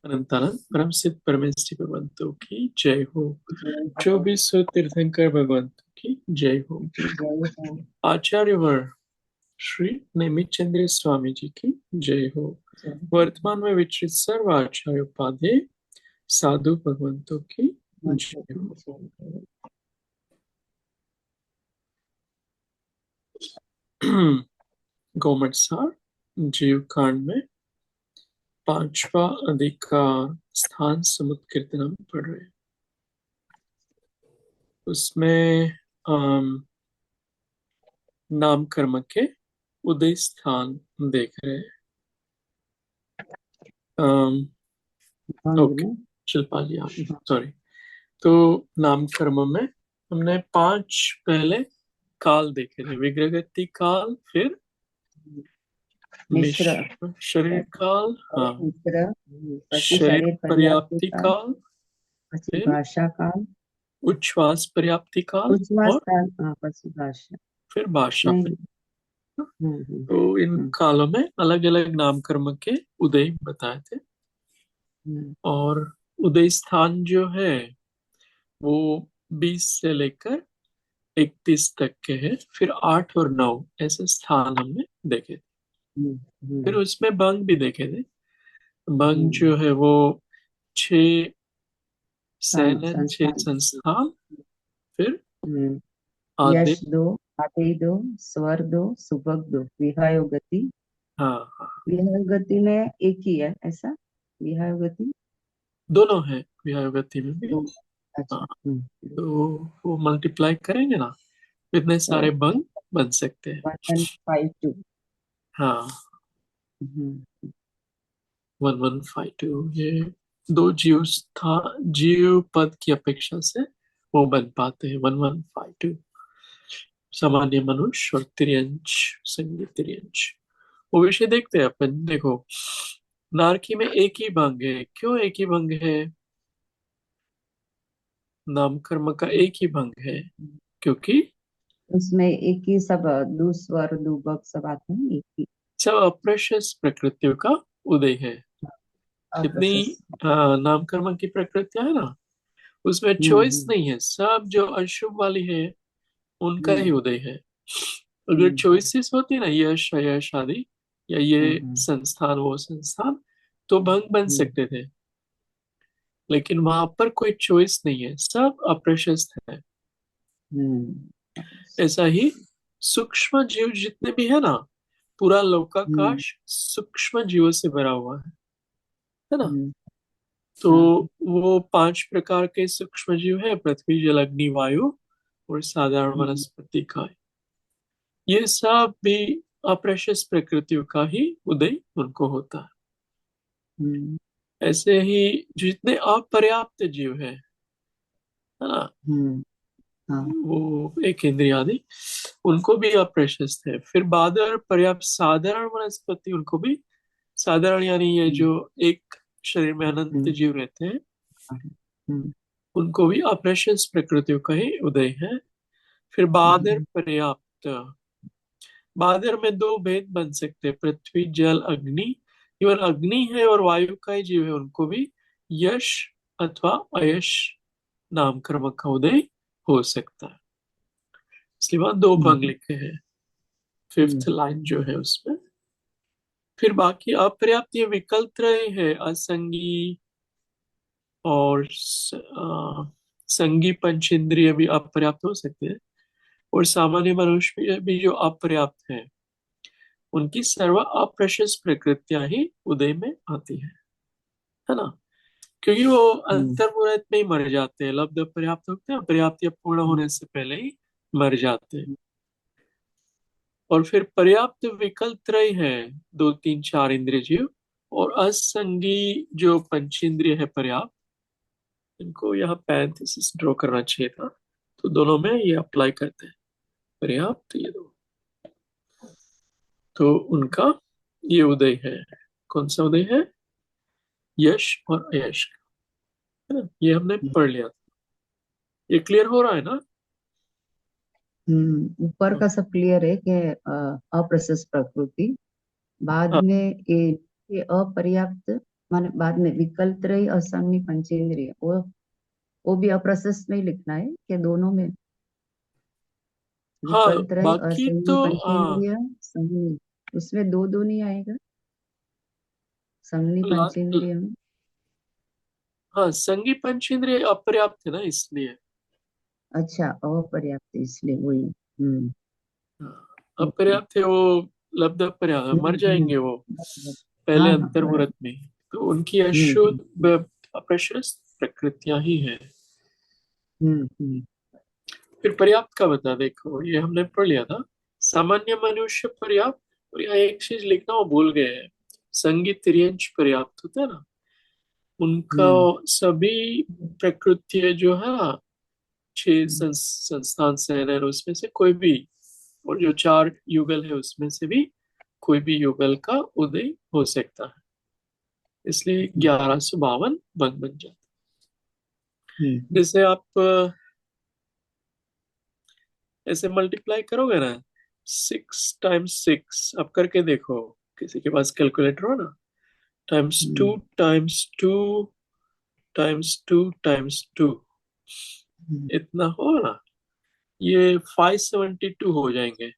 अनंतानंद परम सिद्ध परमेष्ठी भगवंतों की जय हो। जय हो। 2400 तीर्थंकर भगवंतों की जय हो। की जय हो। आचार्यवर श्री नेमित चंद्र स्वामी जी की जय हो। जय वर्तमान में विचरित सर्व आचार्य उपाध्याय साधु भगवंतों की हो। जय हो। जय हो। गौमट सार जीव कांड में पांचवा अधिकार स्थान समुद्र कीर्तन हम पढ़ रहे हैं। उसमें नाम कर्म के उदय स्थान देख रहे हैं। भंग ओके, में। शिल्पा जी आप हाँ। सॉरी। तो नाम कर्म में हमने पांच पहले काल देखे थे। विग्रहगति काल, फिर मिश्र। मिश्र शरीर काल, हाँ, मिश्र। પછી शरीर શરીર પર્યાપ્તિ पर्याप्ति કાળ, काल, પછી फिर ભાષા કાળ, उच्छ्वास पर्याप्ति काल ઉચ્છ્વાસ और કાળ, પછી ભાષા फिर भाषा नहीं। पर्याप्ति। हम्म हम्म तो इन हम्म कालों में अलग अलग नाम कर्म के उदय बताए थे। हम्म और उदय स्थान जो है वो 20 से लेकर 31 तक के हैं। फिर 8 और 9 ऐसे स्थान हमने देखे थे। हम्म फिर हम्म उसमें भंग भी देखे थे। भंग हम्म। जो है वो 6 सैनन, 6 संस्थान। संस्थान, फिर हम्म। यश आदि। दो, आदेय दो, स्वर दो, सुभग दो, विहायो गति। हाँ हाँ, विहायो गति में एक ही है ऐसा। विहायो गति दोनों है विहंगति में भी। दो। अच्छा। हाँ, तो वो मल्टीप्लाई करेंगे ना, इतने तो सारे भंग बन सकते हैं। 1152। हाँ, हम्म 1152 ये दो जीव था, जीव पद की अपेक्षा से वो बन पाते हैं 1152। सामान्य मनुष्य और त्रियंश, संगीत त्रियंश। वो विषय देखते हैं अपन। देखो, नारकी में एक ही भंग है। क्यों एक ही भंग है? नाम कर्म का एक ही भंग है क्योंकि उसमें एक ही सब दुस्वर दुबक सब आते हैं एक ही। सब अप्रशस प्रकृतियों का उदय है। जितनी अप्रशस्त। नाम कर्म की प्रकृतियां है ना, उसमें चॉइस हम्म नहीं है। सब जो अशुभ वाली है उनका ही हम्म उदय है। अगर हम्म चॉइसेस होती ना, यश अयश आदि, या ये हम्म संस्थान वो संस्थान, तो भंग बन हम्म सकते थे। लेकिन वहां पर कोई चॉइस नहीं है, सब अप्रशस्त है। हम्म ऐसा ही सूक्ष्म जीव जितने भी है ना, पूरा हम्म लोकाकाश सूक्ष्म जीवों से भरा हुआ है ना। हम्म, तो हाँ। वो 5 प्रकार के सूक्ष्म जीव है: पृथ्वी, जल, अग्नि, वायु और साधारण हम्म वनस्पति का। ये सब भी अप्रशस प्रकृतियों का ही उदय उनको होता हम्म है। ऐसे ही जितने अपर्याप्त जीव है ना, हम्म, हाँ। वो एक इंद्रिय आदि, उनको भी अप्रशस्त है। फिर बादर पर्याप्त साधारण वनस्पति, उनको भी साधारण यानी ये हम्म जो एक शरीर में अनंत हम्म जीव रहते हैं, हाँ, हम्म उनको भी अप्रशस्त प्रकृतियों का ही उदय है। फिर बादर हम्म पर्याप्त, बादर में दो भेद बन सकते हैं: पृथ्वी, जल, अग्नि। इवन अग्नि है और वायु का ही जीव है, उनको भी यश अथवा अयश नाम कर्म का उदय हो सकता है। इसलिए वहां दो भंग हम्म लिखे हैं, हम्म 5th लाइन जो है उसमें। फिर बाकी अपर्याप्त ये विकल्प त्रय है: असंगी और संगी पंचेंद्रिय भी अपर्याप्त हो सकते हैं। और सामान्य मनुष्य भी जो अपर्याप्त है, उनकी सर्व अप्रशस्त प्रकृतियां ही उदय में आती है ना। क्योंकि वो हम्म अंतर्मुहूर्त में ही मर जाते हैं। लब्ध पर्याप्त होते हैं, पर्याप्त या पूर्ण हम्म होने से पहले ही मर जाते हैं। और फिर पर्याप्त विकल्प त्रय है: 2 3 4 इंद्रिय जीव और असंगी जो पंचेंद्रिय है पर्याप्त। इनको यहाँ पैरेंथेसिस ड्रॉ करना चाहिए था, तो दोनों में ये अप्लाई करते हैं। पर्याप्त ये दो, तो उनका ये उदय है। कौन सा उदय है? यश और अयश का, है ना। ये हमने पढ़ लिया था। ये क्लियर हो रहा है ना? ऊपर का सब क्लियर है कि अप्रशस्त प्रकृति। बाद हाँ में ये अपर्याप्त माने बाद में विकल्प त्रय असंगी पंचेंद्रिय, वो भी अप्रशस्त में ही लिखना है कि दोनों में? हाँ, विकल्प त्रय बाकी असंगी तो हाँ। पंचेंद्रिय संगी, उसमें दो दो नहीं आएगा संगी ला, पंचेंद्रिय में? हाँ, संगी पंचेंद्रिय अपर्याप्त है ना, इसलिए। अच्छा, अपर्याप्त इसलिए वही। हम्म। हाँ, हम्म। अपर्याप्त है वो। लब्ध अपर्याप्त है, मर हम्म। जाएंगे वो पहले हाँ हाँ, अंतर बराबर। मुहूर्त में ही। तो उनकी हम्म। अशुद्ध अप्रशस्त प्रकृतियां ही है। हम्म। फिर पर्याप्त का बता, देखो ये हमने पढ़ लिया था। सामान्य मनुष्य पर्याप्त। और यहाँ एक चीज लिखना वो भूल गए हैं। संगीत तिर्यंश पर्याप्त होता है ना, उनका हम्म। सभी प्रकृति जो है ना, छह संस्थान सहन है, उसमें से कोई भी, और जो चार युगल है उसमें से भी कोई भी युगल का उदय हो सकता है। इसलिए हम्म। 1152 बन जाता है। हम्म। जैसे आप ऐसे मल्टीप्लाई करोगे ना, 6 टाइम्स 6 आप करके देखो, किसी के पास कैलकुलेटर हो ना, टाइम्स 2 टाइम्स 2 टाइम्स 2 हम्म। इतना हो ना, ये 572 हो जाएंगे।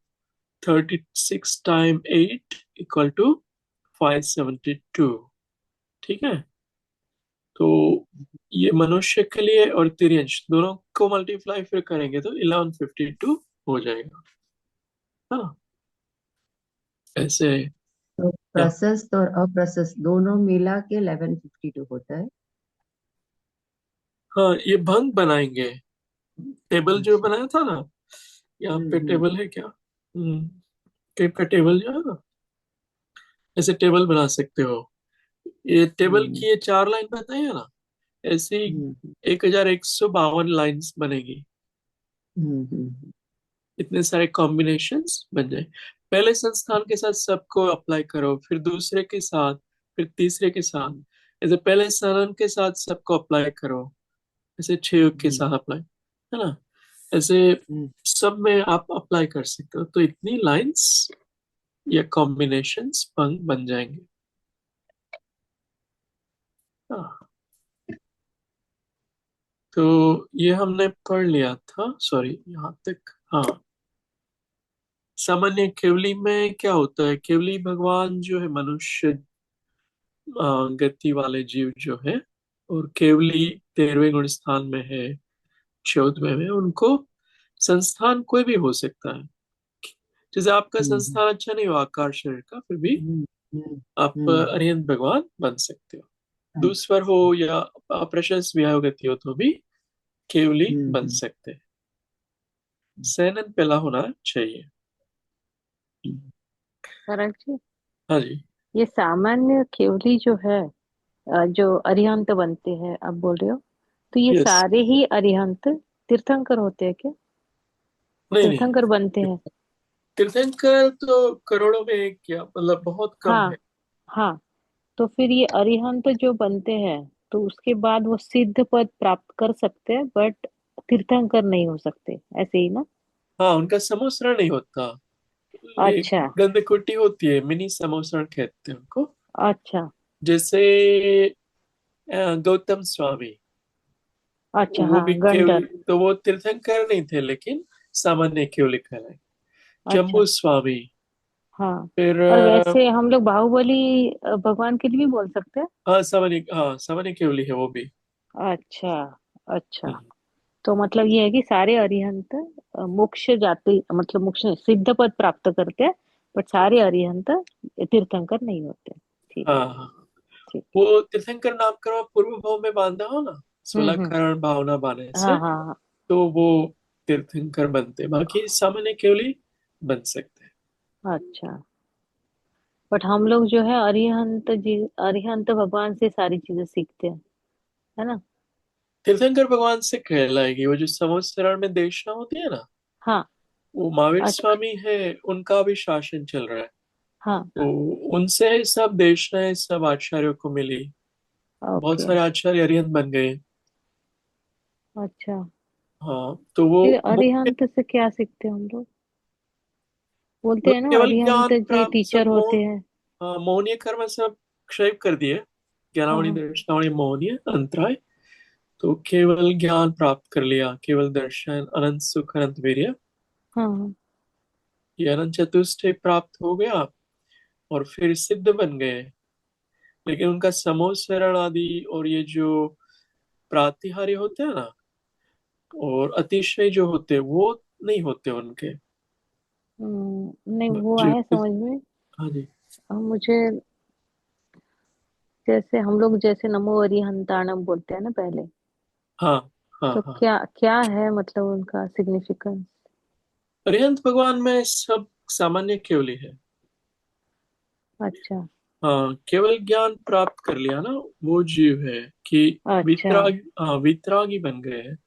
36 टाइम 8 = 572। ठीक है। तो ये मनुष्य के लिए और तिर्यंश दोनों को मल्टीप्लाई फिर करेंगे तो 1152 हो जाएगा। हाँ, ऐसे। तो क्या? प्रशस्त और अप्रशस्त दोनों मिला के 1152 होता है? हाँ, ये भंग बनाएंगे। टेबल जो अच्छा। बनाया था ना, यहाँ पे हम्म। टेबल है क्या? कहीं पे टेबल जो है ना, ऐसे टेबल बना सकते हो। ये टेबल हम्म। की ये 4 लाइन बताई है ना, ऐसी हम्म। 1152 लाइन्स बनेगी। हम्म। इतने सारे कॉम्बिनेशंस बन जाए। पहले संस्थान के साथ सबको अप्लाई करो, फिर दूसरे के साथ, फिर तीसरे के साथ। हम्म। ऐसे पहले सनन के साथ सबको अप्लाई करो, ऐसे 6 युग के हम्म। साथ अप्लाई, है ना, ऐसे हम्म। सब में आप अप्लाई कर सकते हो, तो इतनी लाइंस या कॉम्बिनेशंस बन जाएंगे। हाँ, तो ये हमने पढ़ लिया था, सॉरी यहाँ तक। हाँ, सामान्य केवली में क्या होता है? केवली भगवान जो है मनुष्य गति वाले जीव जो है, और केवली 13वें गुण स्थान में है, 14वें में, उनको संस्थान कोई भी हो सकता है। जैसे आपका हम्म। संस्थान अच्छा नहीं हो आकार शरीर का, फिर भी हम्म। हम्म। आप हम्म। अरिहंत भगवान बन सकते हो। दूसवर हो अच्छा। या अप्रशस्त व्यायोग गति हो तो भी केवली बन हम्म। सकते हैं। सैनन पहला होना चाहिए। हम्म। सरल जी, हाँ जी। ये सामान्य केवली जो है, जो अरिहंत बनते हैं आप बोल रहे हो, तो ये यस। सारे ही अरिहंत तीर्थंकर होते हैं क्या? नहीं नहीं, तीर्थंकर बनते हैं? तीर्थंकर तो करोड़ों में एक, क्या मतलब, बहुत कम हाँ है। हाँ। तो फिर ये अरिहंत जो बनते हैं, तो उसके बाद वो सिद्ध पद प्राप्त कर सकते हैं, बट तीर्थंकर नहीं हो सकते, ऐसे ही ना? हाँ, उनका समोसरण नहीं होता। एक अच्छा। गंधकुटी होती है, मिनी समोसरण कहते हैं उनको। अच्छा। जैसे गौतम स्वामी, अच्छा, वो हाँ, भी केवल, गंडर। तो वो तीर्थंकर नहीं थे लेकिन सामान्य केवल कहलाए। अच्छा। जम्बू स्वामी। हाँ। फिर और वैसे हम लोग बाहुबली भगवान के लिए भी बोल सकते हैं? हाँ, सामान्य केवली है वो भी। अच्छा। अच्छा। हम्म। तो मतलब ये है कि सारे अरिहंत मोक्ष जाति, मतलब मोक्ष नहीं, सिद्ध पद प्राप्त करते हैं, बट सारे अरिहंत तीर्थंकर नहीं होते। ठीक हाँ है। हाँ, ठीक है। वो तीर्थंकर नाम करो पूर्व भाव में बांधा हो ना, हम्म। स्थूलकरण भावना बांधने से, हाँ हाँ तो वो तीर्थंकर बनते हैं। बाकी सामान्य केवली बन सकते हैं। हाँ। अच्छा। बट हम लोग जो है अरिहंत जी, अरिहंत भगवान से सारी चीजें सीखते हैं, है ना? तीर्थंकर भगवान से कहलाएगी। वो जो संवत्सरण में देशना होती है ना, हाँ। वो महावीर अच्छा। स्वामी है, उनका भी शासन चल रहा है। हाँ। तो उनसे सब देशनाएं सब आचार्यों को मिली। बहुत ओके। सारे आचार्य अरिहंत बन गए। अच्छा। हाँ, तो वो फिर मुख्य, अरिहंत से क्या सीखते हैं हम लोग? बोलते हैं मतलब ना केवल अरिहंत ज्ञान जी प्राप्त, सब टीचर मोह, होते हैं। हाँ, मोहनीय कर्म सब क्षय कर दिए, ज्ञानावली हाँ दर्शनावली महोदय अंतराय। तो केवल ज्ञान प्राप्त कर लिया, केवल दर्शन, अनंत सुख, अनंत वीर्य, हाँ। ये अनंत चतुष्टय प्राप्त हो गया और फिर सिद्ध बन गए। लेकिन उनका समोसरण आदि और ये जो प्रातिहार्य होते हैं ना, और अतिशय जो होते हैं वो नहीं होते उनके। नहीं वो जो, आया समझ में। हाँ जी, मुझे जैसे हम लोग जैसे नमो अरिहंताणम बोलते हैं ना पहले, हाँ हाँ तो हाँ। क्या क्या है मतलब उनका सिग्निफिकेंस? अरिहंत भगवान में सब सामान्य केवल ही है। अच्छा हाँ, केवल ज्ञान प्राप्त कर लिया ना, वो जीव है कि अच्छा, वितरागी बन गए हैं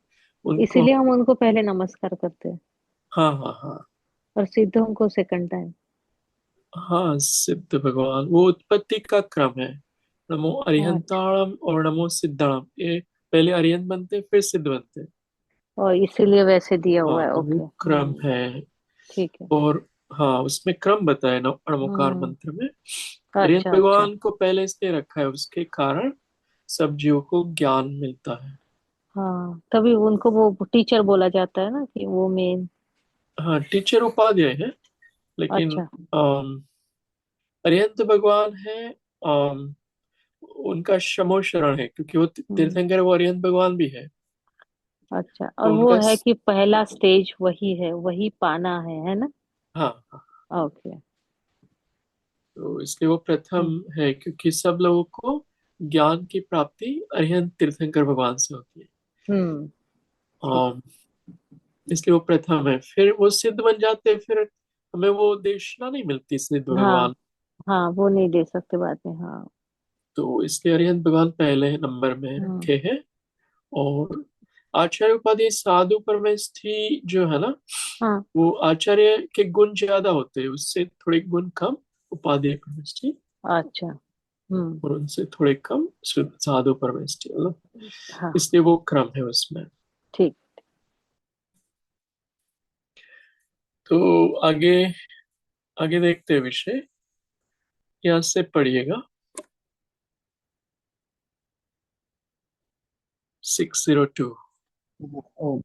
उनको। इसीलिए हम उनको पहले नमस्कार करते हैं हाँ हाँ हाँ और सिद्धों को सेकंड टाइम। हाँ, सिद्ध भगवान वो उत्पत्ति का क्रम है। नमो अच्छा, अरिहंताणम और नमो सिद्धाणम, ये पहले अरिहंत बनते फिर सिद्ध बनते। और इसीलिए वैसे दिया हाँ, हुआ है। वो ओके, क्रम है। ठीक है। और हाँ, उसमें क्रम बताया ना अणुकार हम्म। मंत्र में। अरिहंत अच्छा अच्छा। भगवान को पहले इसलिए रखा है, उसके कारण सब जीवों को ज्ञान मिलता है। हाँ तभी उनको वो टीचर बोला जाता है ना, कि वो मेन। हाँ, टीचर उपाध्याय है। लेकिन अच्छा अरिहंत भगवान है, अम, उनका शमो शरण है, क्योंकि वो हम्म। तीर्थंकर, वो अरिहंत भगवान भी है। अच्छा, और तो वो उनका है कि पहला स्टेज वही है, वही पाना है ना? हाँ हाँ। ओके। तो इसलिए वो प्रथम हम्म है, क्योंकि सब लोगों को ज्ञान की प्राप्ति अरिहंत तीर्थंकर भगवान से होती है। ठीक। अम, इसलिए वो प्रथम है, फिर वो सिद्ध बन जाते हैं, फिर हमें वो देशना नहीं मिलती सिद्ध हाँ भगवान। हाँ, वो नहीं दे सकते बाद में, हाँ। तो इसलिए अरिहंत भगवान पहले नंबर में हम्म। रखे हैं। और आचार्य उपाधि साधु परमेष्ठी जो है ना, हाँ। वो आचार्य के गुण ज्यादा होते हैं, उससे थोड़े गुण कम उपाधि परमेष्ठी, अच्छा। हम्म। और उनसे थोड़े कम साधु परमेष्ठी, मतलब हाँ। इसलिए वो क्रम है उसमें। ठीक। तो आगे आगे देखते हैं विषय, यहाँ से पढ़िएगा 602। ओम।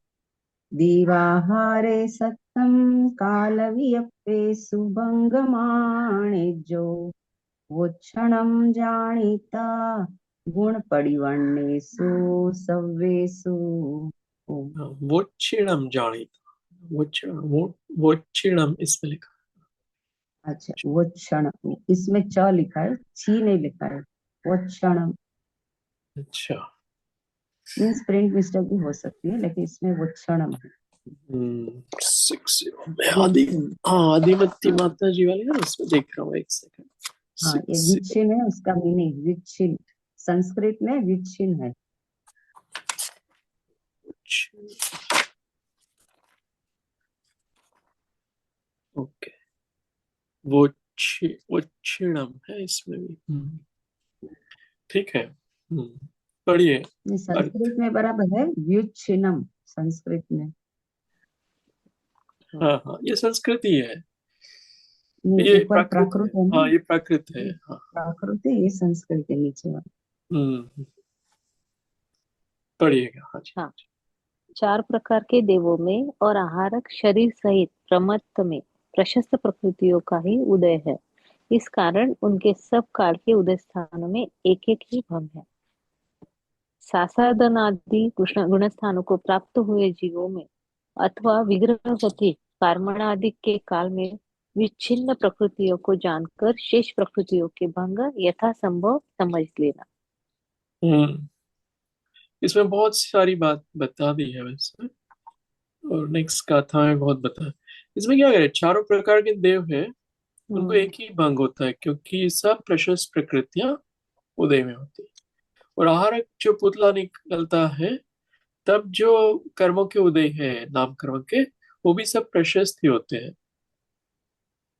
दीवाहारे सत्तम कालवियप्पे सुभंगमाणे जो वो क्षणम जानीता गुण परिवर्णेषु सव्येषु। ओम। वो क्षीणम जानी, वो क्षण, वो क्षीणम इसमें लिखा। अच्छा, वो क्षण, इसमें च लिखा है, छी नहीं लिखा है। वो क्षण अच्छा। मीन्स प्रिंट मिस्टेक भी हो सकती है, लेकिन इसमें वो क्षण है। 60 मैं जो आदि, हाँ, आदिमती माता जी वाली ना, उसमें देख रहा हूँ, एक सेकंड। हाँ, ये 60। विच्छिन्न है, उसका मीनिंग विच्छिन्न, संस्कृत में विच्छिन्न है। ओके, वो क्षीणम है इसमें भी। ठीक है। पढ़िए नहीं, अर्थ। संस्कृत में बराबर है व्युच्छिन्नम, संस्कृत में। हम्म। हाँ हाँ, ये संस्कृति है, नहीं, ये ऊपर प्राकृत है। प्राकृत है हाँ, ना, ये प्राकृत है। ये हाँ। प्राकृत है, ये संस्कृत है नीचे वाला। हम्म। पढ़िएगा, हाँ जी। हाँ, चार प्रकार के देवों में और आहारक शरीर सहित प्रमत्त में प्रशस्त प्रकृतियों का ही उदय है। इस कारण उनके सब काल के उदय स्थानों में एक एक ही भंग है। सासादनादि गुणस्थानों को प्राप्त हुए जीवों में अथवा विग्रह गति कर्मणादि के काल में विच्छिन्न प्रकृतियों को जानकर शेष प्रकृतियों के भंग यथा संभव समझ लेना। हम्म। इसमें बहुत सारी बात बता दी है वैसे, और नेक्स्ट गाथा में बहुत बता। इसमें क्या करें, चारों प्रकार के देव हैं, उनको हम्म एक ही भंग होता है, क्योंकि सब प्रशस्त प्रकृतियां उदय में होती है। और आहारक जो पुतला निकलता है, तब जो कर्मों के उदय है, नाम कर्म के, वो भी सब प्रशस्त ही होते हैं।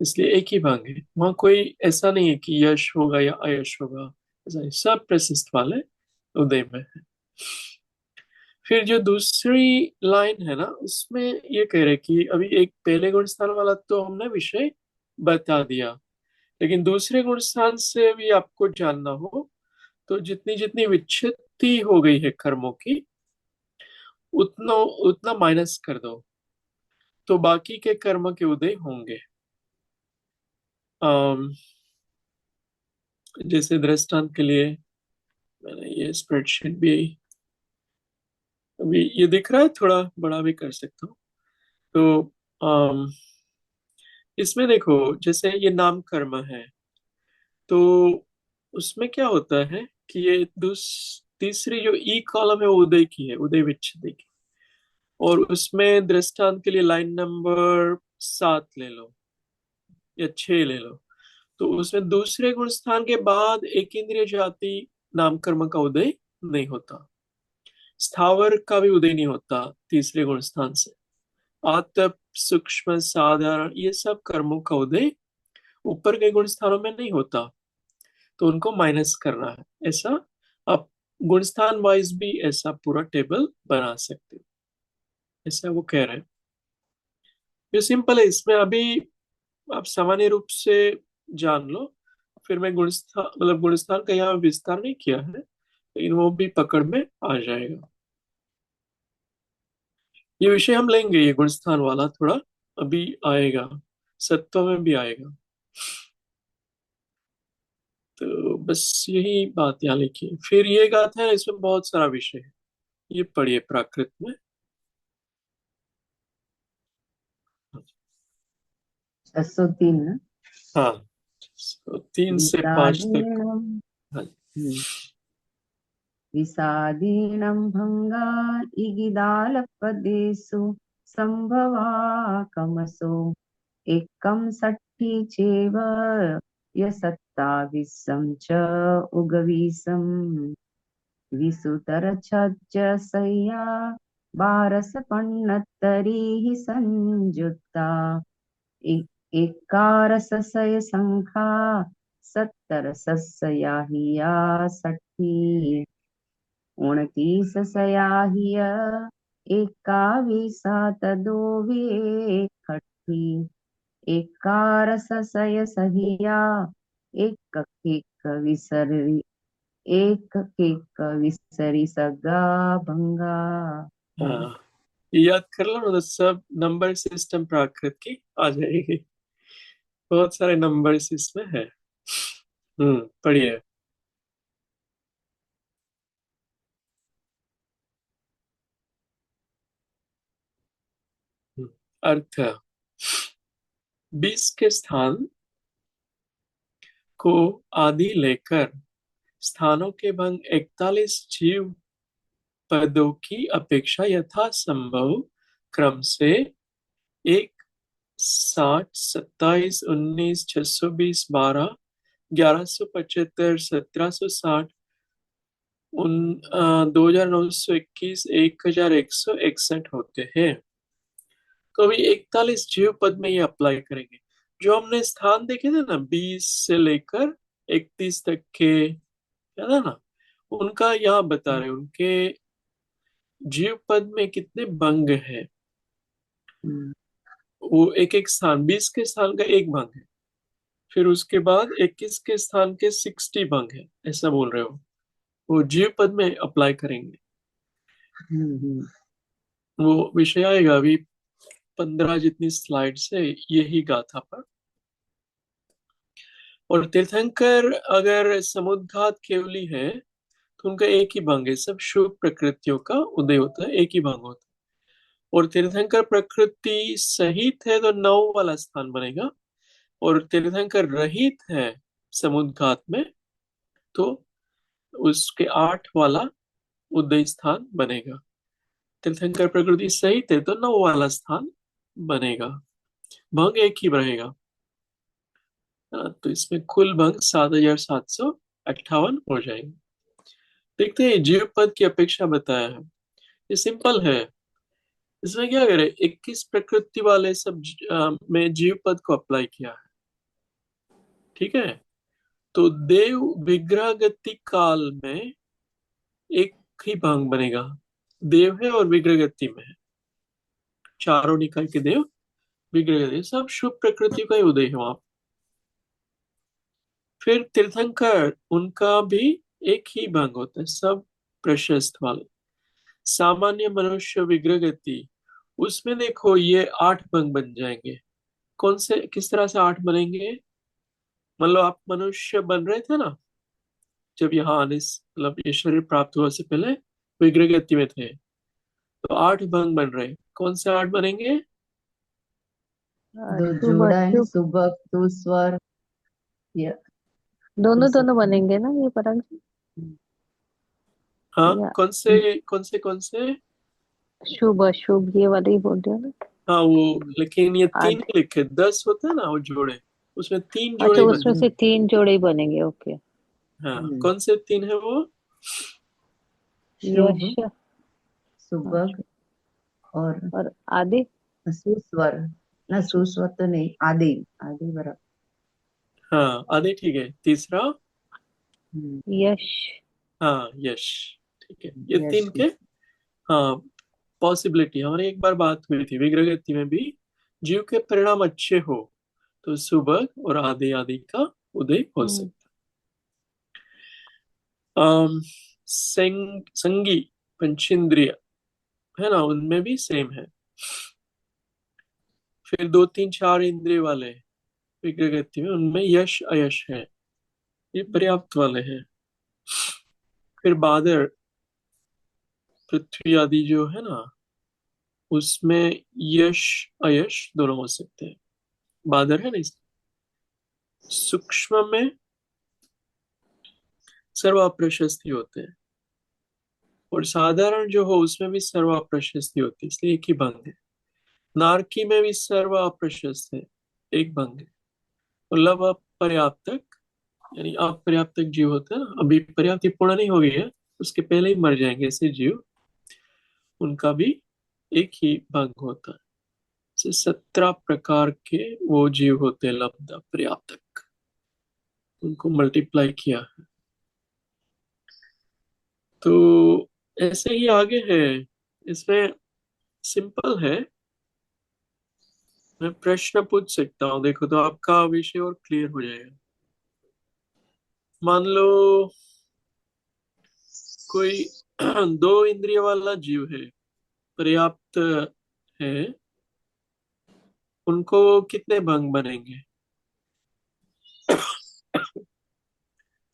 इसलिए एक ही भाग है, वहां कोई ऐसा नहीं है कि यश होगा या अयश होगा, ऐसा नहीं, सब प्रशस्त वाले उदय में है। फिर जो दूसरी लाइन है ना, उसमें ये कह रहे कि अभी एक पहले गुण स्थान वाला तो हमने विषय बता दिया, लेकिन दूसरे गुण स्थान से भी आपको जानना हो, तो जितनी जितनी विच्छित्ति हो गई है कर्मों की, उतना उतना माइनस कर दो, तो बाकी के कर्म के उदय होंगे। अम, जैसे दृष्टांत के लिए मैंने ये स्प्रेडशीट भी, अभी ये दिख रहा है, थोड़ा बड़ा भी कर सकता हूँ। तो अम, इसमें देखो, जैसे ये नाम कर्म है, तो उसमें क्या होता है कि ये तीसरी जो ई कॉलम है वो उदय की है, उदय विच्छेद की। और उसमें दृष्टांत के लिए लाइन नंबर 7 ले लो या 6 ले लो, तो उसमें दूसरे गुण स्थान के बाद एक इंद्रिय जाति नाम कर्म का उदय नहीं होता, स्थावर का भी उदय नहीं होता तीसरे गुण स्थान से। आतप, सूक्ष्म, साधारण, ये सब कर्मों का उदय ऊपर के गुण स्थानों में नहीं होता, तो उनको माइनस करना है। ऐसा आप गुण स्थान वाइज भी ऐसा पूरा टेबल बना सकते हो, ऐसा वो कह रहे हैं। ये सिंपल है, इसमें अभी आप सामान्य रूप से जान लो, फिर मैं गुणस्थान मतलब गुणस्थान का यहाँ विस्तार नहीं किया है, लेकिन वो भी पकड़ में आ जाएगा। ये विषय हम लेंगे, ये गुणस्थान वाला थोड़ा अभी आएगा, सत्व में भी आएगा। तो बस यही बात यहाँ लिखी है। फिर ये गाथा है, इसमें बहुत सारा विषय है, ये पढ़िए प्राकृत में। 603 ना। हाँ, तो 3 से 5 तक। विषादीणं हाँ। विषादीणं भंगा इगिदालपदेषु संभवा कमसो एकं षट्ठी चेव यसत्ताविसं च उगवीसं विसुतरछज्जसय्या बारसपन्नतरीः संयुक्ता एकारससय संखा सत्तरसस्या सठी 29 एकाविसा तदोवे खट्टी एकारससय सहिया एक केक विसरी एक केक विसरी सगा भंगा। हाँ, ये याद कर लो ना, तो सब नंबर सिस्टम प्राकृत की आ जाएगी। बहुत सारे नंबर्स इसमें है। पढ़िए। अर्थ, 20 के स्थान को आदि लेकर स्थानों के भंग 41 जीव पदों की अपेक्षा यथासंभव क्रम से 1, 60, 27, 19, 620, 12, 1175, 1760, 2921, 1161 होते हैं। तो अभी 41 जीव पद में ये अप्लाई करेंगे। जो हमने स्थान देखे थे ना, 20 से लेकर 31 तक के, याद है ना, उनका यहाँ बता रहे, उनके जीव पद में कितने भंग है। वो एक एक स्थान, 20 के स्थान का एक भंग है, फिर उसके बाद 21 के स्थान के 60 भंग है, ऐसा बोल रहे हो। वो जीव पद में अप्लाई करेंगे, वो विषय आएगा अभी 15 जितनी स्लाइड से यही गाथा पर। और तीर्थंकर अगर समुद्घात केवली है, तो उनका एक ही भंग है, सब शुभ प्रकृतियों का उदय होता है, एक ही भंग होता है। और तीर्थंकर प्रकृति सहित है तो 9 वाला स्थान बनेगा, और तीर्थंकर रहित है समुद्घात में, तो उसके 8 वाला उदय स्थान बनेगा। तीर्थंकर प्रकृति सहित है तो 9 वाला स्थान बनेगा, भंग एक ही रहेगा। तो इसमें कुल भंग 7758 हो जाएंगे। देखते हैं, जीव पद की अपेक्षा बताया है, ये सिंपल है। इसमें क्या करें, 21 प्रकृति वाले सब में जीव पद को अप्लाई किया है, ठीक है। तो देव विग्रह गति काल में एक ही भंग बनेगा, देव है और विग्रह गति में है, चारों निकाय के देव विग्रह गति, सब शुभ प्रकृति का ही उदय है वहां। फिर तीर्थंकर, उनका भी एक ही भंग होता है, सब प्रशस्त वाले। सामान्य मनुष्य विग्रह गति, उसमें देखो ये 8 भंग बन जाएंगे। कौन से, किस तरह से 8 बनेंगे? मतलब आप मनुष्य बन रहे थे ना, जब यहाँ आने मतलब ये शरीर प्राप्त हुआ से पहले विग्रह गति में थे, तो 8 भंग बन रहे। कौन से 8 बनेंगे? जो शुभ जोड़ा है ना, अशुभ सुबह तो स्वर, ये हो दोनों दोनों सकता है। बनेंगे ना ये पराग जी? हाँ, या कौन से? शुभ अशुभ ये वाले ही बोल रहे हो ना? हाँ वो, लेकिन ये 3 आदि। ही लिखे, 10 होता है ना वो जोड़े, उसमें 3 जोड़े अच्छा, ही उसमें बनेंगे। से 3 जोड़े ही बनेंगे, ओके। हाँ, हम्म, कौन से 3 है वो? शुभ, यश। सुबह और और आदि। सुस्वर। ना, सुस्वर तो नहीं, आदि। आदि बराबर। हाँ, आधे ठीक है। तीसरा? हम्म, यश। हाँ, यश। ठीक है, ये यश। 3 के। हाँ, पॉसिबिलिटी हमारी एक बार बात हुई थी विग्रह गति में भी, जीव के परिणाम अच्छे हो तो सुबह और आदि आदि का उदय हो हम्म। सकता है। संगी पंचेंद्रिय है ना, उनमें भी सेम है। फिर 2 3 4 इंद्रिय वाले विग्रह गति में, उनमें यश अयश है, ये पर्याप्त वाले हैं। फिर बादर पृथ्वी आदि जो है ना, उसमें यश अयश दोनों हो सकते हैं। बादर है ना सूक्ष्म में सर्व प्रशस्ति होते हैं, और साधारण जो हो उसमें भी सर्व प्रशस्ति होती है, इसलिए एक ही भंग है। नारकी में भी सर्व प्रशस्त है, एक भंग है। मतलब अपर्याप्तक, यानी अपर्याप्तक जीव होते हैं ना, अभी पर्याप्ति पूर्ण नहीं हो गई है, उसके पहले ही मर जाएंगे ऐसे जीव, उनका भी एक ही भंग होता है। से 17 प्रकार के वो जीव होते हैं लब्ध पर्याप्तक, उनको मल्टीप्लाई किया है। तो ऐसे ही आगे है, इसमें सिंपल है। मैं प्रश्न पूछ सकता हूँ, देखो तो आपका विषय और क्लियर हो जाएगा। मान लो कोई 2 इंद्रिय वाला जीव है, पर्याप्त है, उनको कितने भंग बनेंगे?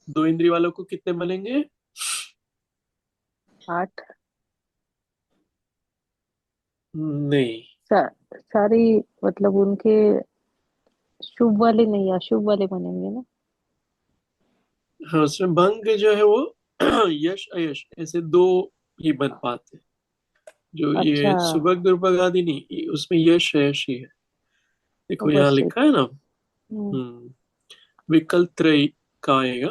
2 इंद्रिय वालों को कितने बनेंगे? 8। नहीं। सारी, मतलब उनके शुभ वाले नहीं, अशुभ वाले बनेंगे ना? हाँ, उसमें भंग जो है वो यश अयश ऐसे 2 ही बन पाते हैं। जो अच्छा, ये सुबह दुर्भग आदि नहीं, उसमें यश अयश ही है। देखो यहाँ उपस्थित। लिखा है ना। हम्म। विकल्प त्रय का आएगा।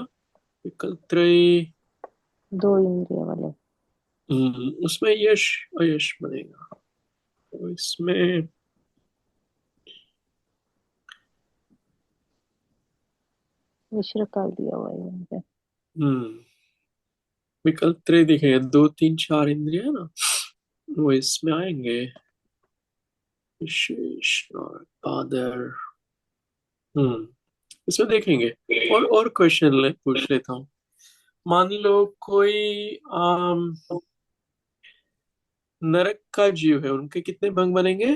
विकल्प त्रय, 2 इंद्रिय वाले। उसमें यश अयश बनेगा, तो इसमें मिश्र काल दिया हुआ है यहाँ पे। हम्म विकल्प त्रय दिखेगा, 2 3 4 इंद्रिय है ना, वो इसमें आएंगे। विशेष और पादर। हम्म इसमें देखेंगे। और क्वेश्चन पूछ लेता हूँ। मान लो कोई नरक का जीव है, उनके कितने भंग बनेंगे?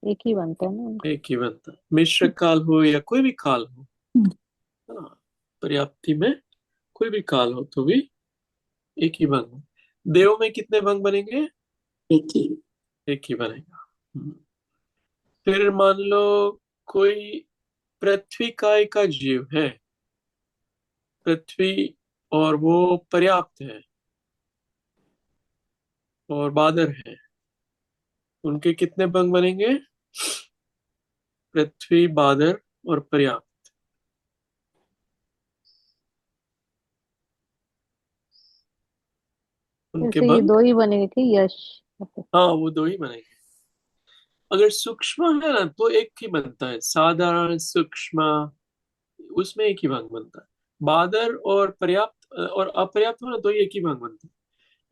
एक ही बनता है ना उनका? एक ही बनता है। मिश्र काल हो या कोई भी काल हो, हम्म। है ना, पर्याप्ति में कोई भी काल हो तो भी एक ही भंग हो। देव में कितने भंग बनेंगे? एक ही। एक ही बनेगा। हम्म। फिर मान लो कोई पृथ्वी काय का जीव है, पृथ्वी, और वो पर्याप्त है और बादर है, उनके कितने भंग बनेंगे? पृथ्वी, बादर और पर्याप्त, उनके जैसे ये भंग। 2 ही बनेंगे कि यश? हाँ, वो 2 ही बनेंगे। अगर सूक्ष्म है ना तो एक ही बनता है, साधारण सूक्ष्म, उसमें एक ही भंग बनता है। बादर और पर्याप्त और अपर्याप्त हो ना तो एक ही भंग बनता है।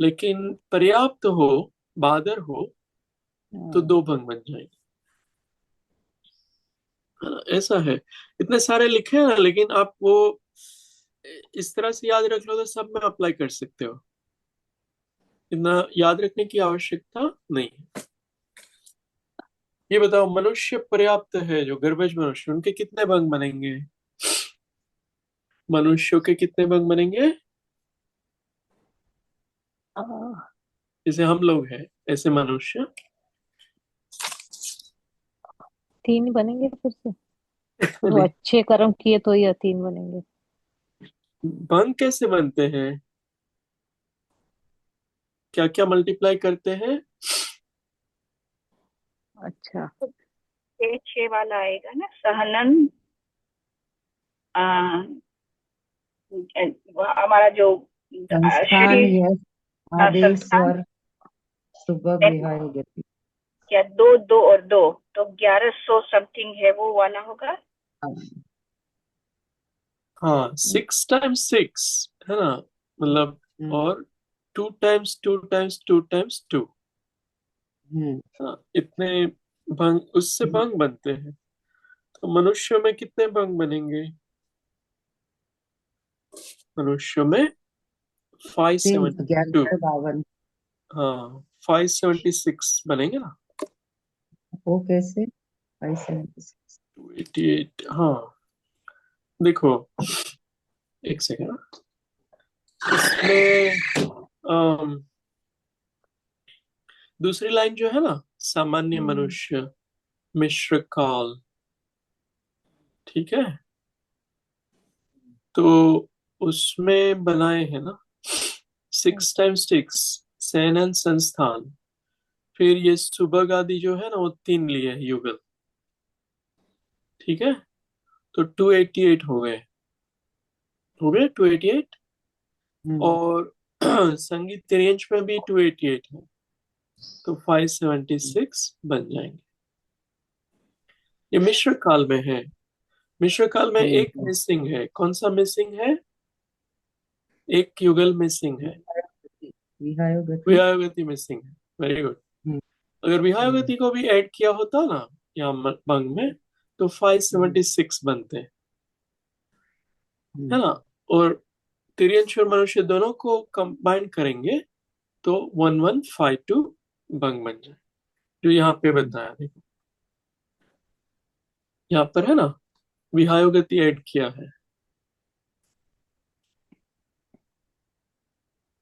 लेकिन पर्याप्त हो, बादर हो, तो हाँ। 2 भंग बन जाएंगे, है ना? ऐसा है। इतने सारे लिखे हैं ना, लेकिन आप वो इस तरह से याद रख लो तो सब में अप्लाई कर सकते हो, इतना याद रखने की आवश्यकता नहीं है। ये बताओ, मनुष्य पर्याप्त है, जो गर्भज मनुष्य, उनके कितने भंग बनेंगे? मनुष्यों के कितने भंग बनेंगे? आ, जैसे हम लोग हैं ऐसे मनुष्य। 3 बनेंगे फिर से, तो अच्छे कर्म किए तो ये 3 बनेंगे। भंग कैसे बनते हैं? क्या क्या मल्टीप्लाई करते हैं? अच्छा। 6 वाला आएगा ना, सहनन। आ, हमारा जो संस्थान, शरीर, यश, आदेश, संस्थान। स्वर, सुबह, विहाय, गति। क्या 2 2 और 2, तो 1100 समथिंग है, वो वाला होगा। हाँ, 6 टाइम्स 6 है ना, मतलब, हम्म, और 2 टाइम्स 2 टाइम्स 2 टाइम्स 2। हम्म, हाँ, इतने भंग, उससे हम्म। भंग बनते हैं। तो मनुष्यों में कितने भंग बनेंगे? मनुष्यों में फाइव तीन, सेवन टू 1152। हाँ, 576 बनेंगे ना। वो कैसे? 576। 288, हाँ। देखो, एक सेकेंड। इसमें अम, दूसरी लाइन जो है ना, सामान्य मनुष्य, मिश्र काल, ठीक है, तो उसमें बनाए हैं ना 6 टाइम्स 6, सैनन संस्थान। फिर ये सुबह आदि जो है ना, वो 3 लिए हैं युगल, ठीक है। तो 288 हो गए 288। हम्म, और संगीत तिरंज में भी 288 है, तो 576 बन जाएंगे। ये मिश्र काल में है। मिश्र काल में एक हम्म, मिसिंग है, कौन सा मिसिंग है? एक युगल मिसिंग है, विहाय, गति। विहायोगति मिसिंग है। Very good. हम्म, अगर हम्म, विहायोगति को भी ऐड किया होता ना यहाँ भंग में, तो हम्म, 576 बनते हैं, है हम्म, ना। और तिर्यंश और मनुष्य दोनों को कंबाइन करेंगे तो 1152 भंग बन जाए, जो यहाँ पे बताया। देखो, यहाँ पर है ना, विहायोगति ऐड किया है।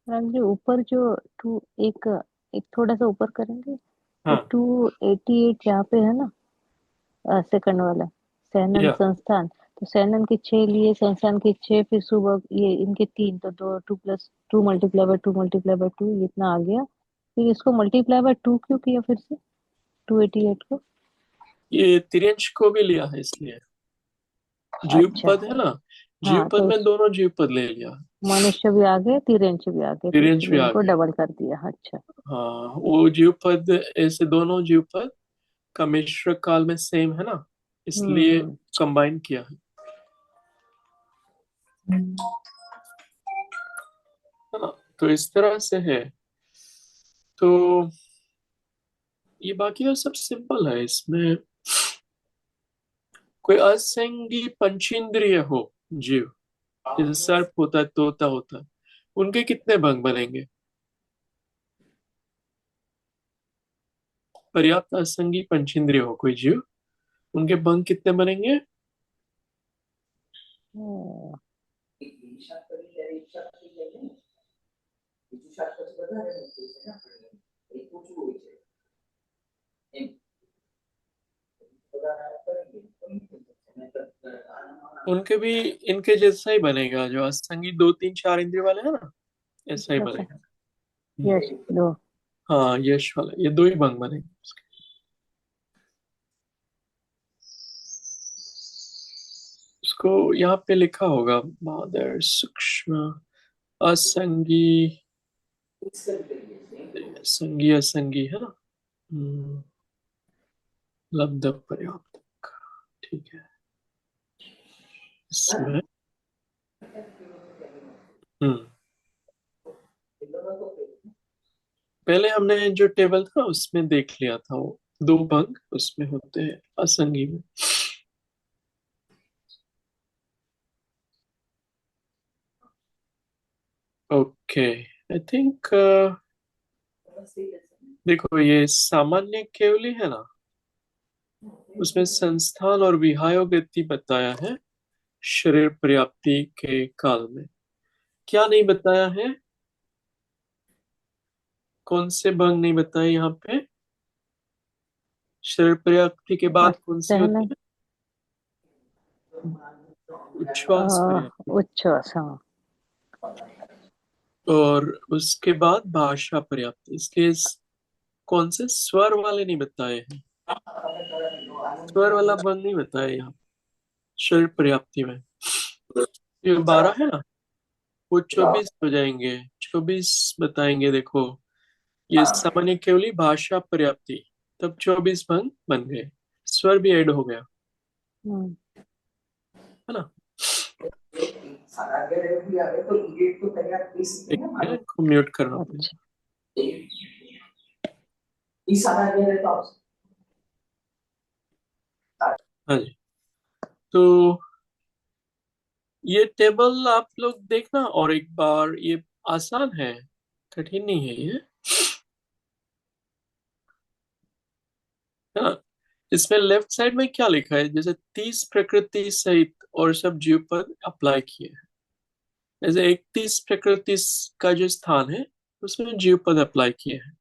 मैम जो ऊपर जो टू एक एक थोड़ा सा ऊपर करेंगे, तो हाँ, 288 यहाँ पे है ना, सेकंड वाला, सैनन या संस्थान। तो सैनन के 6 लिए, संस्थान के 6, फिर सुबह ये इनके 3, तो 2 मल्टीप्लाई बाय 2 ये इतना आ गया। फिर इसको मल्टीप्लाई बाय 2 क्यों किया फिर से, 288 को? ये तिर्यंश को भी लिया है इसलिए, जीव अच्छा। पद है ना, जीव हाँ, पद तो में दोनों जीव पद ले लिया। मनुष्य भी आ गए, तिरंच भी आ गए, तो तिर्यंश भी इसलिए आ इनको गया। डबल कर दिया। अच्छा। हाँ, वो जीव पद, ऐसे दोनों जीव पद का मिश्र काल में सेम है ना, इसलिए हम्म। कंबाइन किया है ना। तो इस तरह से है। तो ये बाकी तो सब सिंपल है। इसमें कोई असंगी पंचेंद्रिय हो जीव, जैसे सर्प होता है, तोता होता है, उनके कितने भंग बनेंगे? पर्याप्त असंगी पंचेंद्रिय हो कोई जीव, उनके भंग कितने बनेंगे? हम्म। उनके भी इनके जैसा ही बनेगा, जो असंगी 2 3 4 इंद्रिय वाले हैं ना, ऐसा ही अच्छा। बनेगा। यश दो। हाँ, यश वाला, ये 2 ही भंग बनेंगे उसके। उसको यहाँ पे लिखा होगा, मादर सूक्ष्म असंगी, संगी असंगी है ना। लब्ध पर्याप्त, ठीक है। इसमें हम्म पहले हमने जो टेबल था उसमें देख लिया था, वो 2 भंग उसमें होते हैं असंगी में। ओके, आई थिंक देखो ये सामान्य केवली है ना, उसमें संस्थान और विहायो गति बताया है शरीर पर्याप्ति के काल में। क्या नहीं बताया है? कौन से भंग नहीं बताए यहाँ पे? शरीर पर्याप्ति के बाद कौन सी पहले होती है? उच्छ्वास पर्याप्ति। उच्छ्वास, हाँ। और उसके बाद भाषा पर्याप्ति। इसलिए कौन से स्वर वाले नहीं बताए हैं? स्वर वाला भंग नहीं बताया यहाँ शरीर पर्याप्ति में। ये 12 है ना, वो 24 हो जाएंगे, 24 बताएंगे। देखो ये सामान्य केवली भाषा पर्याप्ति, तब 24 भंग बन गए, स्वर भी ऐड हो गया, हम्म, है ना। एक मिनट को म्यूट करना पड़ेगा। अच्छा। हाँ जी, तो ये टेबल आप लोग देखना और एक बार, ये आसान है, कठिन नहीं है ये, है ना। इसमें लेफ्ट साइड में क्या लिखा है? जैसे 30 प्रकृति सहित और सब जीव पर अप्लाई किए हैं। जैसे 31 प्रकृति का जो स्थान है उसमें जीव पद अप्लाई किए हैं,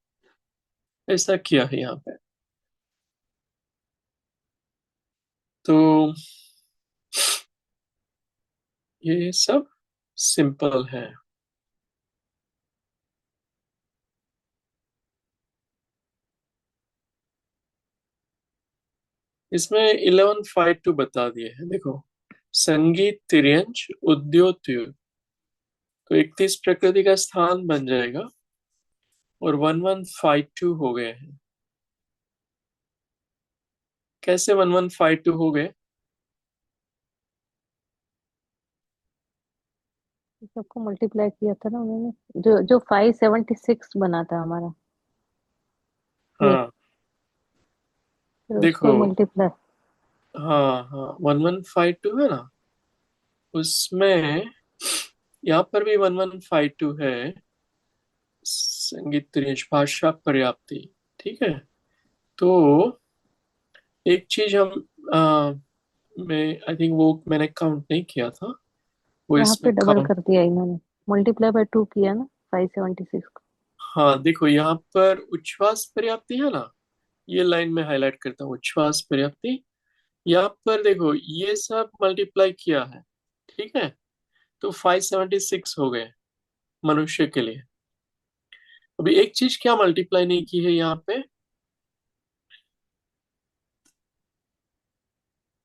ऐसा किया है यहाँ पे। तो ये सब सिंपल है। इसमें 1152 बता दिए हैं, देखो। संगीत तिर्यंच उद्योतयु, तो 31 प्रकृति का स्थान बन जाएगा और 1152 हो गए हैं। कैसे 1152 हो गए? सबको मल्टीप्लाई किया था ना उन्होंने, जो जो 576 बना था हमारा, ये हाँ फिर देखो, उसको मल्टीप्लाई। हाँ हाँ 1152 है ना, उसमें यहाँ पर भी 1152 है। संगीत त्रिश भाषा पर्याप्ति, ठीक है। तो एक चीज हम आ, मैं आई थिंक वो मैंने काउंट नहीं किया था, वो यहाँ पे इसमें डबल काउंट। कर दिया इन्होंने, मल्टीप्लाई बाय 2 किया ना 576 को। हाँ देखो, यहाँ पर उच्छ्वास पर्याप्ति है ना, ये लाइन में हाईलाइट करता हूँ, उच्छ्वास पर्याप्ति। यहाँ पर देखो ये सब मल्टीप्लाई किया है, ठीक है। तो 576 हो गए मनुष्य के लिए। अभी एक चीज क्या मल्टीप्लाई नहीं की है यहाँ पे?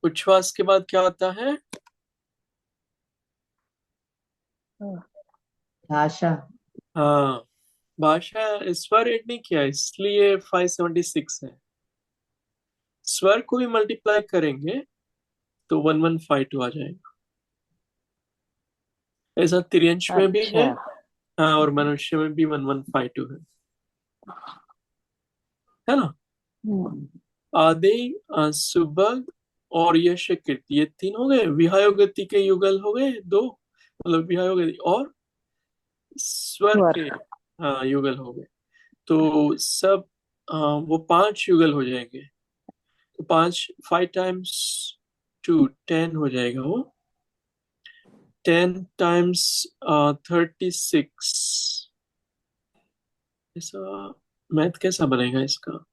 उच्छ्वास के बाद क्या आता है? भाषा। हाँ, भाषा। स्वर ऐड नहीं किया, इसलिए 576 है। स्वर को भी मल्टीप्लाई करेंगे तो 1152 आ जाएगा। ऐसा तिर्यंश में भी है, अच्छा। हाँ, और मनुष्य में भी 1152 है ना। हम्म, आदि, सुबह और यश कीर्ति, ये तीन हो गए। विहायो गति के युगल हो गए दो, मतलब विहायो गति और स्वर स्वर। के, हाँ, युगल हो गए। तो सब वो 5 युगल हो जाएंगे। तो 5, 5 टाइम्स 2 10 हो जाएगा वो। 10 टाइम्स 36, ऐसा मैथ कैसा बनेगा इसका?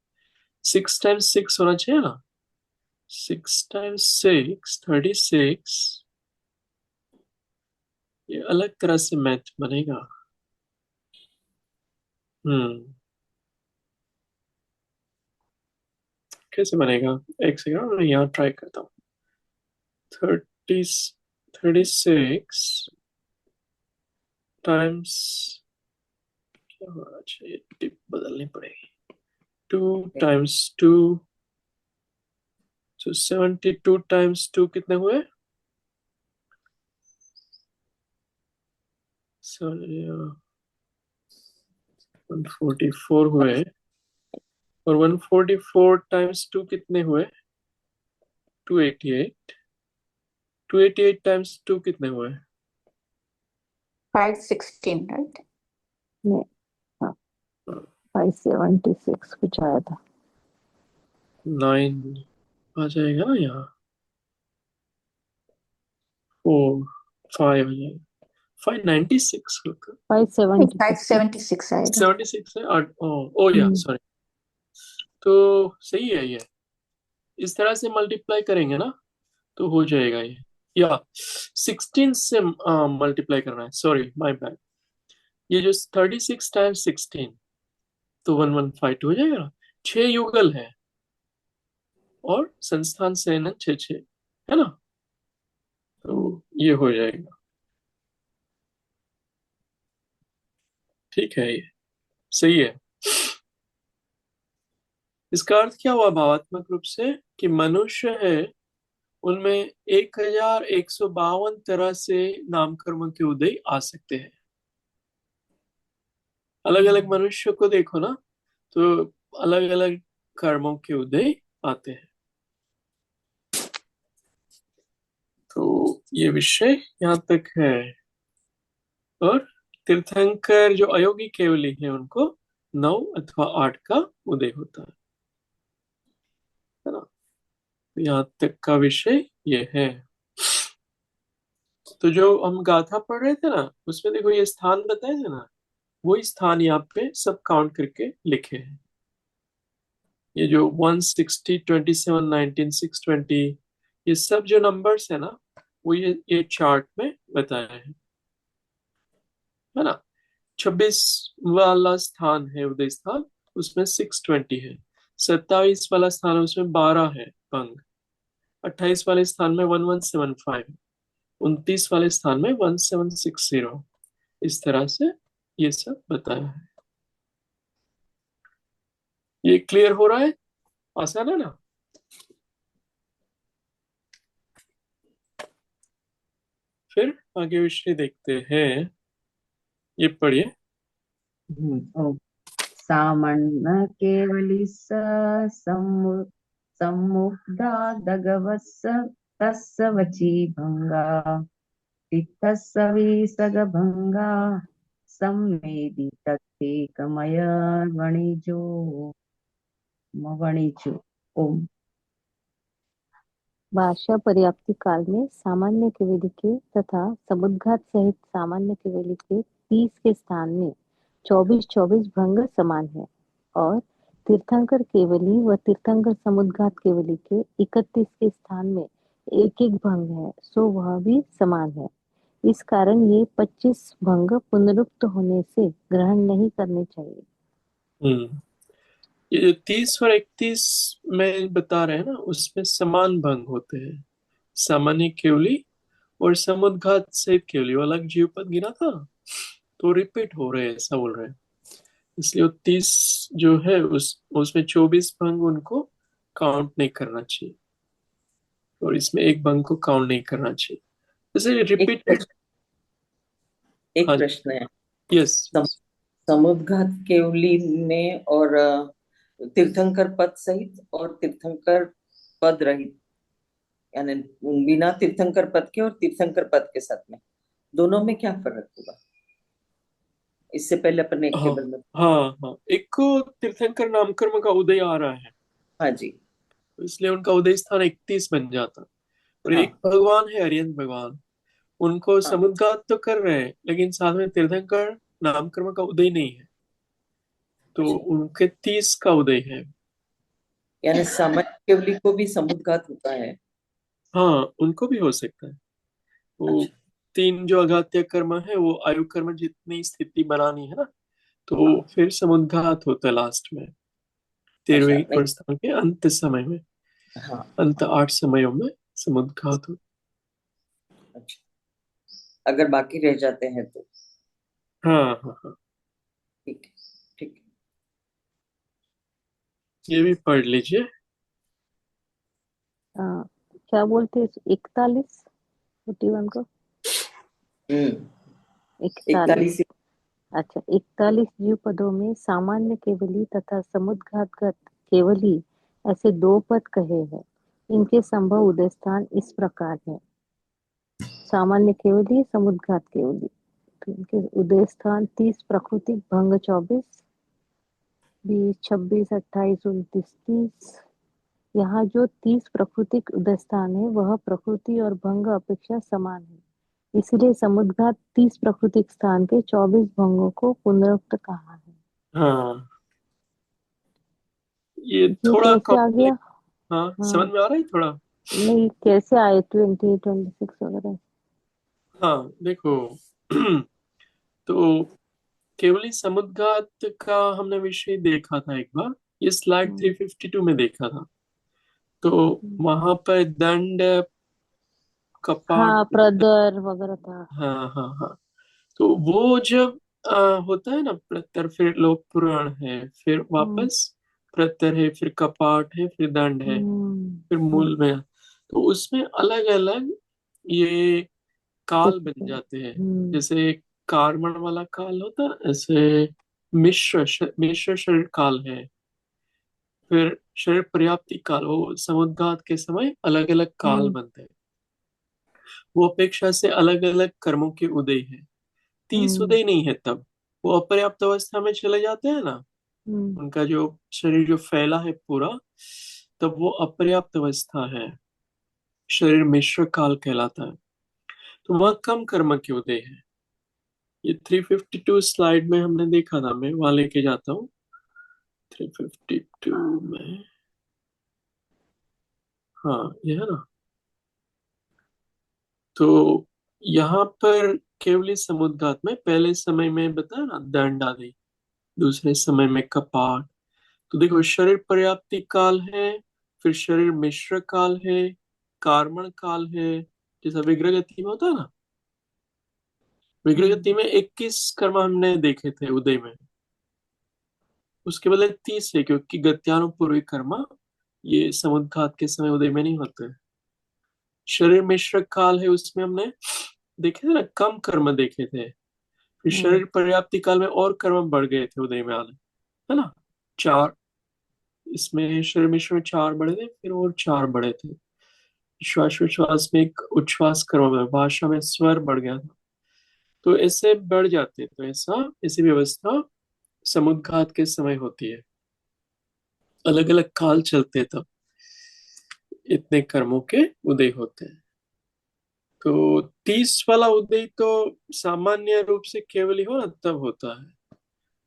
6 टाइम्स 6 होना चाहिए ना। 6 टाइम्स 6 36, ये अलग तरह से मैथ बनेगा। हम्म, कैसे बनेगा? एक सेकंड, मैं यहाँ ट्राई करता हूँ। 36 टाइम्स, क्या होना चाहिए, टिप बदलनी पड़ेगी। 2 टाइम्स 2, तो 72 टाइम्स 2 कितने हुए? 144 हुए। और 144 टाइम्स 2 कितने हुए? 288। 288 टाइम्स 2 कितने हुए? 516 राइट। नहीं, हाँ 576 कुछ आया था। 9 आ जाएगा ना यहाँ, 4 5 आ जाएगा, 596 होगा। 576 576 आएगा। 76 है, ओ या सॉरी। तो सही है ये, इस तरह से मल्टीप्लाई करेंगे ना तो हो जाएगा ये, या 16 से मल्टीप्लाई करना है, सॉरी माय बैड। ये जो 36 टाइम्स 16 तो 1152 हो जाएगा ना। 6 युगल है और संस्थान से न 6 है ना, तो ये हो जाएगा। ठीक है, ये सही है। इसका अर्थ क्या हुआ भावात्मक रूप से, कि मनुष्य है उनमें 1152 तरह से नामकर्म के उदय आ सकते हैं। अलग अलग मनुष्य को देखो ना, तो अलग अलग कर्मों के उदय आते हैं। तो ये विषय यहाँ तक है। और तीर्थंकर जो अयोगी केवली है उनको 9 अथवा 8 का उदय होता है ना। तो यहाँ तक का विषय ये है। तो जो हम गाथा पढ़ रहे थे ना, उसमें देखो ये स्थान बताए थे ना, वही स्थान यहाँ पे सब काउंट करके लिखे हैं। ये जो 160 27 19 620 ये सब जो नंबर्स है ना, वो ये चार्ट में बताया है ना। 26 वाला स्थान है उदय स्थान, उसमें 620 है। 27 वाला स्थान है, उसमें 12 है भंग। 28 वाले स्थान में 1175, 29 वाले स्थान में 1760। इस तरह से ये सब बताया है। ये क्लियर हो रहा है, आसान है ना। फिर आगे विषय देखते हैं, ये पढ़िए। ओ सामन्न केवली सम्मुग्धा दगवस्स तस्य वची भंगा तिथस्य विसगभंगा सम्मेदि तत्ते कमय वणिजो ओम। भाषा पर्याप्ति काल में सामान्य केवली के तथा समुद्घात सहित सामान्य केवली के 30 के स्थान में 24 भंग समान है, और तीर्थंकर केवली व तीर्थंकर समुद्घात केवली के 31 के स्थान में एक भंग है, सो वह भी समान है। इस कारण ये 25 भंग पुनरुक्त होने से ग्रहण नहीं करने चाहिए। हम्म ये जो 30 और 31 में बता रहे हैं ना, उसमें समान भंग होते हैं। सामान्य केवली और समुद्घात सहित केवली, वो अलग जीव पद गिना था, तो रिपीट हो रहे हैं, ऐसा बोल रहे हैं। इसलिए वो 30 जो है उसमें 24 भंग उनको काउंट नहीं करना चाहिए, और इसमें एक भंग को काउंट नहीं करना चाहिए। जैसे रिपीट। एक हाँ, प्रश्न है। यस। समुद्घात केवली में और तीर्थंकर पद सहित और तीर्थंकर पद रहित, यानी बिना तीर्थंकर पद के और तीर्थंकर पद के साथ में, दोनों में क्या फर्क होगा? इससे पहले अपन एक हाँ टेबल में। हाँ हाँ, एक को तीर्थंकर नामकर्म का उदय आ रहा है, हाँ जी। तो इसलिए उनका उदय स्थान 31 बन जाता। और हाँ एक भगवान है अरियंत भगवान, उनको हाँ समुद्घात तो कर रहे हैं, लेकिन साथ में तीर्थंकर नामकर्म का उदय नहीं है, तो अच्छा। उनके 30 का उदय है। यानी सामान्य केवली को भी समुद्घात होता है? हाँ, उनको भी हो सकता है। वो अच्छा 3 जो अघात्य कर्म है, वो आयु कर्म जितनी स्थिति बनानी है ना, तो हाँ। फिर समुद्घात होता है लास्ट में, अच्छा 13वें नहीं। प्रस्थान के अंत समय में, हाँ अंत 8 समयों में समुद्घात होता अच्छा, अगर बाकी रह जाते हैं तो है। हाँ हाँ हाँ, ठीक है। ठीक ये भी पढ़ लीजिए। क्या बोलते 41 41 को? है। 41। 41। अच्छा, 41 जीव पदों में सामान्य केवली तथा समुद्घातगत केवली ऐसे 2 पद कहे हैं। इनके संभव उदय स्थान इस प्रकार है: सामान्य केवली, समुद्घात केवली। तो इनके उदय स्थान 30 प्राकृतिक, भंग 24, 20, 26, 28, 29, 30। यहाँ जो 30 प्राकृतिक उदय स्थान है वह प्रकृति और भंग अपेक्षा समान है, इसलिए समुद्घात 30 प्राकृतिक स्थान के 24 भंगों को पुनरुक्त कहा है। हाँ, ये ये थोड़ा कैसे आ गया? कॉम्प्लेक्स। हाँ, समझ हाँ, में आ रहा है थोड़ा। नहीं कैसे आए 20, 26 वगैरह? हाँ देखो, तो केवली समुद्घात का हमने विषय देखा था एक बार, ये स्लाइड हम्म, 352 में देखा था। तो हम्म। वहां पर दंड, कपाट। हाँ, प्रदर वगैरह था। हाँ हाँ हाँ। तो वो जब होता है ना, प्रत्तर, फिर लोक पुराण है, फिर हम्म, वापस प्रत्तर है, फिर कपाट है, फिर दंड है, हम्म, फिर मूल में। तो उसमें अलग अलग ये काल बन स्थिति। जाते हैं। हम्म, जैसे कार्बन वाला काल होता है, ऐसे मिश्र शरीर काल है। फिर शरीर पर्याप्ति काल, वो समुद्घात के समय अलग अलग काल हम्म, बनते हैं। वो अपेक्षा से अलग अलग कर्मों के उदय है। 30 हम्म, उदय नहीं है तब, वो अपर्याप्त अवस्था में चले जाते हैं ना। हम्म, उनका जो शरीर जो फैला है पूरा, तब वो अपर्याप्त अवस्था है, शरीर मिश्र काल कहलाता है। तो वह कम कर्म के उदय है। ये 352 स्लाइड में हमने देखा था, मैं वहां लेके जाता हूँ 352 में। हाँ, ये है ना। तो यहाँ पर केवली समुद्घात में पहले समय में बताया ना दंड आदि, दूसरे समय में कपाट। तो देखो, शरीर पर्याप्ति काल है, फिर शरीर मिश्र काल है, कार्मण काल है, जैसा विग्रह गति में होता है ना। विग्रह गति में 21 कर्म हमने देखे थे उदय में, उसके बदले 30 है, क्योंकि गत्यानुपूर्वी कर्म ये समुद्घात के समय उदय में नहीं होते। शरीर मिश्र काल है, उसमें हमने देखे थे ना, कम कर्म देखे थे। फिर हम्म, शरीर पर्याप्ति काल में और कर्म बढ़ गए थे उदय में आने, है ना। 4, इसमें शरीर मिश्र में 4 बढ़े थे, फिर और 4 बढ़े थे। श्वास विश्वास में एक उच्छ्वास कर्म में, भाषा में स्वर बढ़ गया था। तो ऐसे बढ़ जाते, तो ऐसा ऐसी व्यवस्था समुद्घात के समय होती है। अलग अलग काल चलते, तब इतने कर्मों के उदय होते हैं। तो 30 वाला उदय तो सामान्य रूप से केवल ही हो ना तब होता है।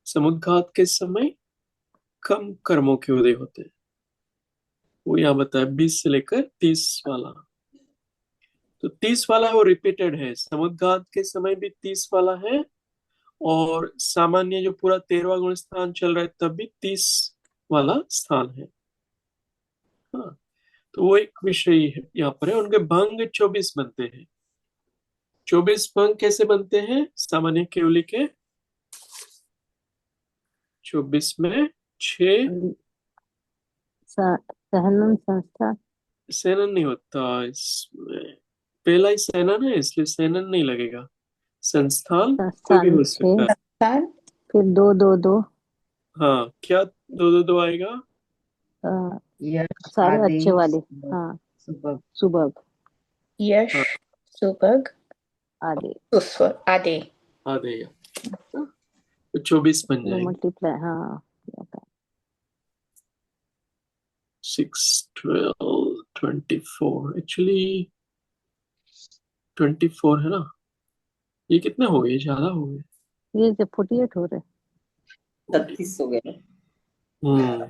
समुद्घात के समय कम कर्मों के उदय होते हैं। वो यहाँ बताया 20 से लेकर 30 वाला। तो 30 वाला वो रिपीटेड है, समुद्घात के समय भी 30 वाला है, और सामान्य जो पूरा 13वां गुण स्थान चल रहा है तब भी 30 वाला स्थान है। हाँ, तो वो एक विषय है यहाँ पर है। उनके भंग 24 बनते हैं। 24 भंग कैसे बनते हैं सामान्य केवली के? 24 में 6 सहनन संस्था। सेनन नहीं होता इसमें। पहला ही सेनन है, इसलिए सेनन नहीं लगेगा। संस्थान कोई भी संस्थान हो 6, सकता है। स्थान फिर 2, 2, 2। हाँ, क्या दो दो दो आएगा? यश, सारे अच्छे आदेश, वाले। हाँ, सुबह। सुबह, यश हाँ, सुभग आदि। सुस्वर आदि। आ जाएगा। हाँ, तो 24 बन वो जाएंगे। मल्टीप्लाई, हाँ किया था। 6, 12, 24, एक्चुअली 24 है ना। ये कितने हो गए, ज्यादा हो गए। ये जब 48 हो रहे। 36 हो गए। हम्म।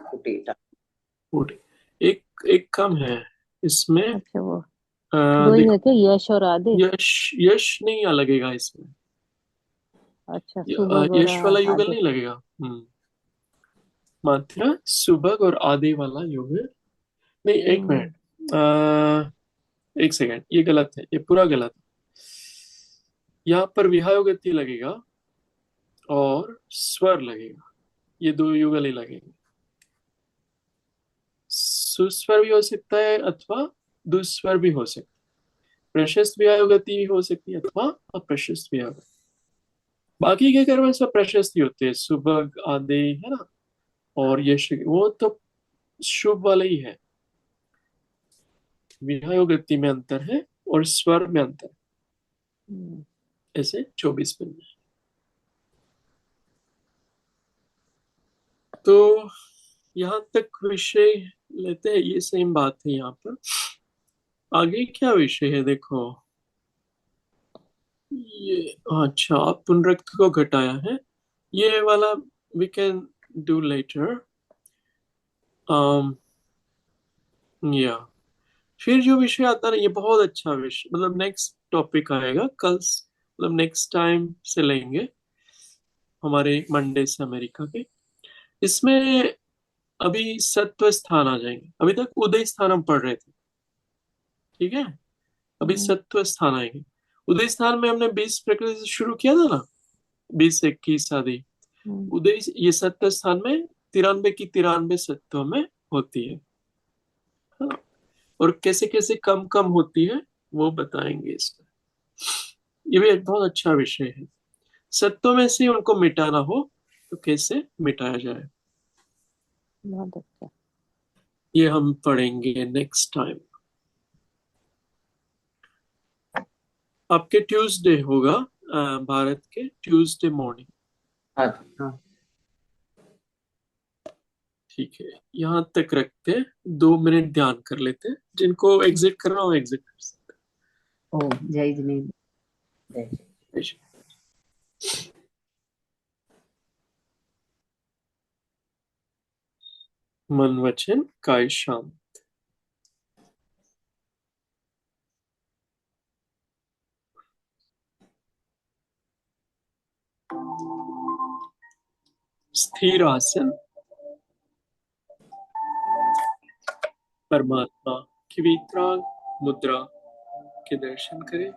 48। 40। एक एक कम है इसमें। अच्छा, वो दो ही है देखो, क्या, यश और आदि? यश यश नहीं लगेगा इसमें। अच्छा, सुबह और यश वाला युगल आदि। नहीं लगेगा। मात्रा सुबह और आदि वाला युगल नहीं। एक हम्म, मिनट, एक सेकंड, ये गलत है, ये पूरा गलत है। यहाँ पर विहायोगति लगेगा और स्वर लगेगा, ये दो युगल ही लगेंगे। सुस्वर भी हो सकता है अथवा दुस्वर भी हो सकता है। प्रशस्त विहायोगति भी हो सकती है अथवा अप्रशस्त विहायोगति। बाकी के कर्म सब प्रशस्त ही होते हैं, सुबह आदि है ना। और यश वो तो शुभ वाला ही है। विहायोगति में अंतर है और स्वर में अंतर है। हम्म, ऐसे 24 मिनट। तो यहाँ तक विषय लेते हैं, ये सेम बात है यहाँ पर। आगे क्या विषय है देखो, ये अच्छा, आप पुनरुक्त को घटाया है, ये वाला वी कैन डू लेटर। या फिर जो विषय आता है ना, ये बहुत अच्छा विषय, मतलब नेक्स्ट टॉपिक आएगा कल, मतलब नेक्स्ट टाइम से लेंगे हमारे मंडे से अमेरिका के। इसमें अभी सत्व स्थान आ जाएंगे, अभी तक उदय स्थान हम पढ़ रहे थे, ठीक है। अभी सत्व स्थान आएंगे। उदय स्थान में हमने 20 प्रकृति से शुरू किया था ना, 20 21 आदि। उदय ये सत्व स्थान में 93 की 93 सत्व में होती है, हाँ। और कैसे कैसे कम कम होती है वो बताएंगे इसमें। ये भी एक बहुत अच्छा विषय है। सत्व में से उनको मिटाना हो तो कैसे मिटाया जाए, बहुत अच्छा। ये हम पढ़ेंगे नेक्स्ट टाइम। आपके ट्यूसडे होगा, भारत के ट्यूसडे मॉर्निंग, हाँ हाँ। ठीक है। यहाँ तक रखते हैं, 2 मिनट ध्यान कर लेते हैं, जिनको एग्जिट करना हो एग्जिट कर सकते ओ जय जिनेन्द्र। जय हैं। मन वचन काय शांत। स्थिर आसन, परमात्मा की वितराग मुद्रा के दर्शन करें।